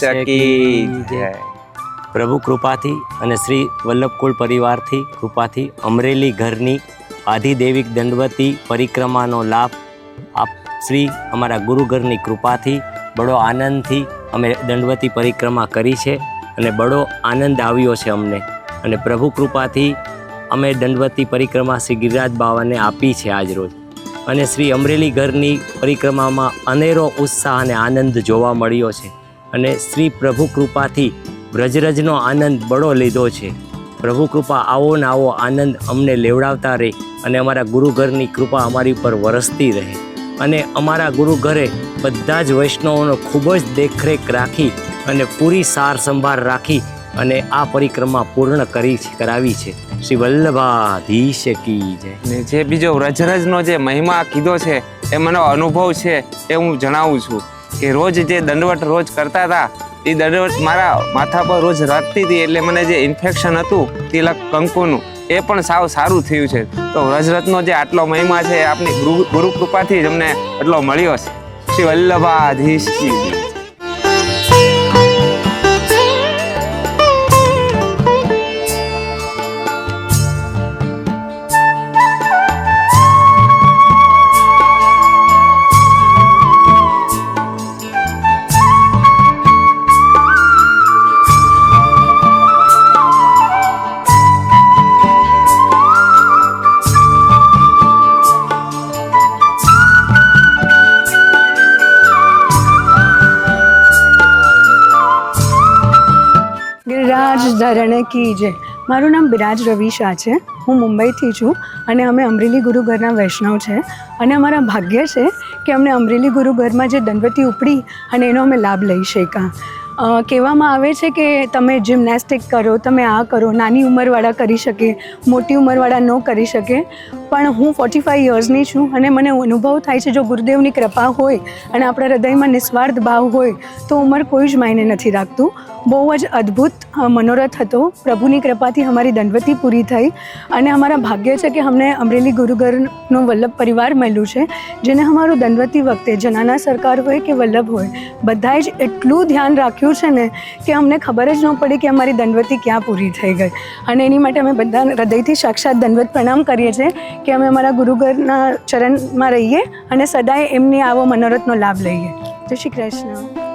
की जय। प्रभु कृपाथी અને શ્રી વલ્લભકુળ પરિવારથી કૃપાથી અમરેલી ઘરની આધિદેવિક દંડવતી પરિક્રમાનો લાભ આપ શ્રી અમારા ગુરુઘરની કૃપાથી બડો આનંદથી અમે દંડવતી પરિક્રમા કરી છે અને બડો આનંદ આવ્યો છે અમને અને પ્રભુ કૃપાથી અમે દંડવતી પરિક્રમા શ્રી ગિરિરાજ બાવાને આપી છે આજ રોજ અને શ્રી અમરેલી ઘરની પરિક્રમામાં અનેરો ઉત્સાહ અને આનંદ જોવા મળ્યો છે અને શ્રી પ્રભુ કૃપાથી વ્રજરજનો આનંદ બડો લીધો છે। પ્રભુ કૃપા આવો ને આવો આનંદ અમને લેવડાવતા રહે અને અમારા ગુરુઘરની કૃપા અમારી ઉપર વરસતી રહે અને અમારા ગુરુઘરે બધા જ વૈષ્ણવોનો ખૂબ જ દેખરેખ રાખી અને પૂરી સાર સંભાળ રાખી અને આ પરિક્રમા પૂર્ણ કરાવી છે। શ્રી વલ્લભાધીશ કી જય। ને જે બીજો વ્રજરજનો જે મહિમા કીધો છે એ મને અનુભવ છે એ હું જણાવું છું કે રોજ જે દંડવત રોજ કરતા હતા એ દંડવત મારા માથા પર રોજ રાખતી હતી એટલે મને જે ઇન્ફેક્શન હતું તિલક કંકુનું એ પણ સાવ સારું થયું છે। તો વ્રજરથનો જે આટલો મહિમા છે આપની ગુરુ કૃપાથી જ અમને એટલો મળ્યો છે। શ્રી વલ્લભાધીશ કી જય। गिरिराज धरण की जय। મારું નામ બિરાજ રવિ શાહ છે। હું મુંબઈથી છું અને અમે અમરેલી ગુરુઘરના વૈષ્ણવ છે અને અમારા ભાગ્ય છે કે અમને અમરેલી ગુરુઘરમાં જે દંડવતી ઉપડી અને એનો અમે લાભ લઈ શક્યા। કહેવામાં આવે છે કે તમે જિમ્નેસ્ટિક કરો, તમે આ કરો, નાની ઉંમરવાળા કરી શકે, મોટી ઉંમરવાળા ન કરી શકે, પણ હું 45 યર્સની છું અને મને અનુભવ થાય છે જો ગુરુદેવની કૃપા હોય અને આપણા હૃદયમાં નિસ્વાર્થ ભાવ હોય તો ઉંમર કોઈ જ માયને નથી રાખતું। બહુ જ અદ્ભુત મનોરથ હતો। પ્રભુની કૃપાથી અમારી દંડવતી પૂરી થઈ અને અમારા ભાગ્ય છે કે અમને અમરેલી ગુરુઘરનો વલ્લભ પરિવાર મળ્યું છે જેને અમારું દંડવતી વખતે જનાના સરકાર હોય કે વલ્લભ હોય બધાએ જ એટલું ધ્યાન રાખ્યું છે ને કે અમને ખબર જ ન પડી કે અમારી દંડવતી ક્યાં પૂરી થઈ ગઈ અને એની માટે અમે બધા હૃદયથી સાક્ષાત દંડવત પ્રણામ કરીએ છીએ કે અમે અમારા ગુરુઘરના ચરણમાં રહીએ અને સદાય એમની આવો મનોરથનો લાભ લઈએ। જય શ્રી કૃષ્ણ।